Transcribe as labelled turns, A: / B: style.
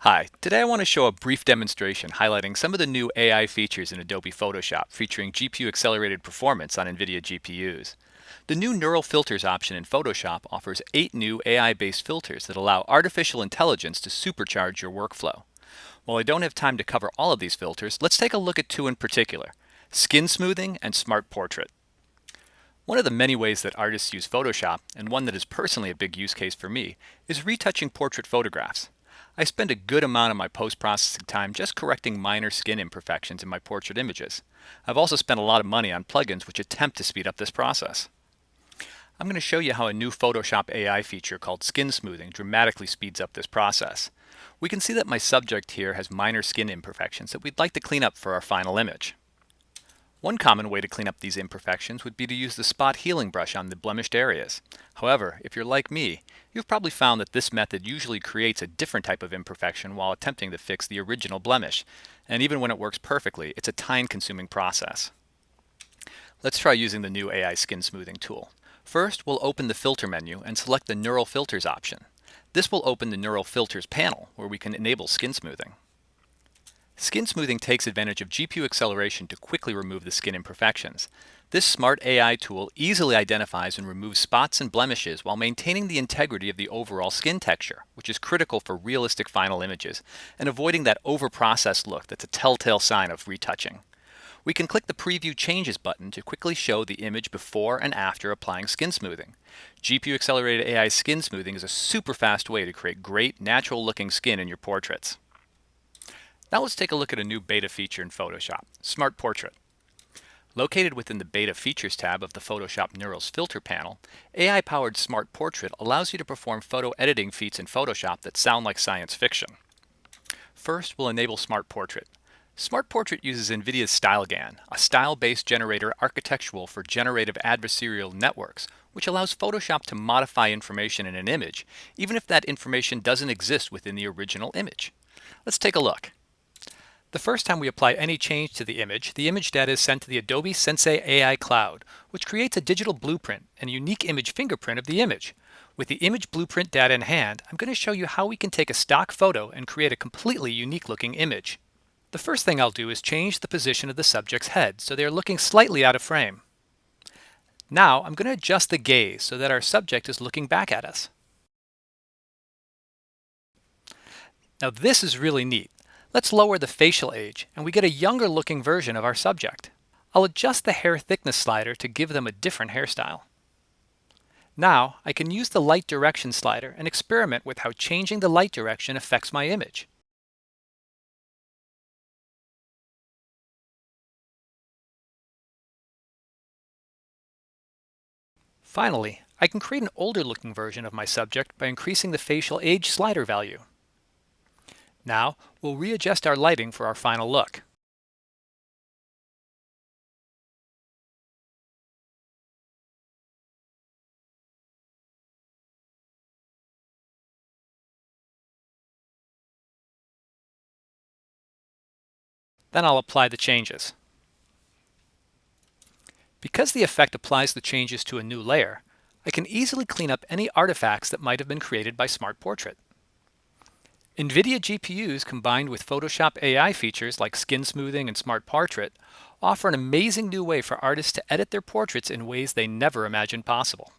A: Hi, today I want to show a brief demonstration highlighting some of the new AI features in Adobe Photoshop featuring GPU accelerated performance on NVIDIA GPUs. The new Neural Filters option in Photoshop offers 8 new AI-based filters that allow artificial intelligence to supercharge your workflow. While I don't have time to cover all of these filters, let's take a look at two in particular: skin smoothing and smart portrait. One of the many ways that artists use Photoshop, and one that is personally a big use case for me, is retouching portrait photographs. I spend a good amount of my post-processing time just correcting minor skin imperfections in my portrait images. I've also spent a lot of money on plugins which attempt to speed up this process. I'm going to show you how a new Photoshop AI feature called skin smoothing dramatically speeds up this process. We can see that my subject here has minor skin imperfections that we'd like to clean up for our final image. One common way to clean up these imperfections would be to use the spot healing brush on the blemished areas. However, if you're like me, you've probably found that this method usually creates a different type of imperfection while attempting to fix the original blemish. And even when it works perfectly, it's a time-consuming process. Let's try using the new AI skin smoothing tool. First, we'll open the Filter menu and select the Neural Filters option. This will open the Neural Filters panel, where we can enable skin smoothing. Skin smoothing takes advantage of GPU acceleration to quickly remove the skin imperfections. This smart AI tool easily identifies and removes spots and blemishes while maintaining the integrity of the overall skin texture, which is critical for realistic final images, and avoiding that over-processed look that's a telltale sign of retouching. We can click the Preview Changes button to quickly show the image before and after applying skin smoothing. GPU accelerated AI skin smoothing is a super fast way to create great, natural-looking skin in your portraits. Now let's take a look at a new beta feature in Photoshop, Smart Portrait. Located within the Beta Features tab of the Photoshop Neurals Filter panel, AI-powered Smart Portrait allows you to perform photo editing feats in Photoshop that sound like science fiction. First, we'll enable Smart Portrait. Smart Portrait uses NVIDIA's StyleGAN, a style-based generator architectural for generative adversarial networks, which allows Photoshop to modify information in an image, even if that information doesn't exist within the original image. Let's take a look. The first time we apply any change to the image data is sent to the Adobe Sensei AI Cloud, which creates a digital blueprint and a unique image fingerprint of the image. With the image blueprint data in hand, I'm going to show you how we can take a stock photo and create a completely unique looking image. The first thing I'll do is change the position of the subject's head so they are looking slightly out of frame. Now I'm going to adjust the gaze so that our subject is looking back at us. Now this is really neat. Let's lower the facial age, and we get a younger looking version of our subject. I'll adjust the hair thickness slider to give them a different hairstyle. Now, I can use the light direction slider and experiment with how changing the light direction affects my image. Finally, I can create an older looking version of my subject by increasing the facial age slider value. Now, we'll readjust our lighting for our final look. Then I'll apply the changes. Because the effect applies the changes to a new layer, I can easily clean up any artifacts that might have been created by Smart Portrait. NVIDIA GPUs combined with Photoshop AI features like skin smoothing and Smart Portrait offer an amazing new way for artists to edit their portraits in ways they never imagined possible.